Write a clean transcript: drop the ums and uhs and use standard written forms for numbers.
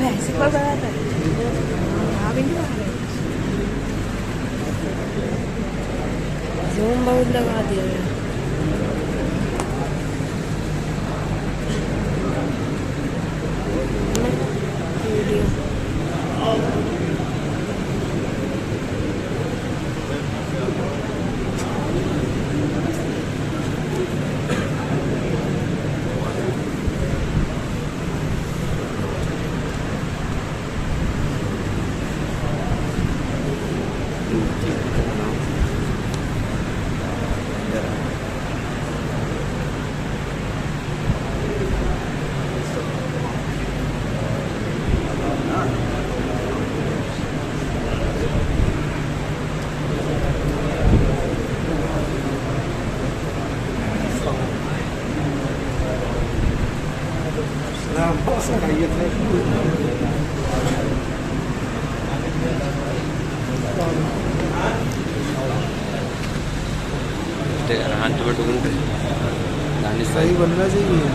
भैंसी पर बड़ा था आप इनके जूम बहुत लगा दिया है। हाथ में ढूंढ सही बनना चाहिए।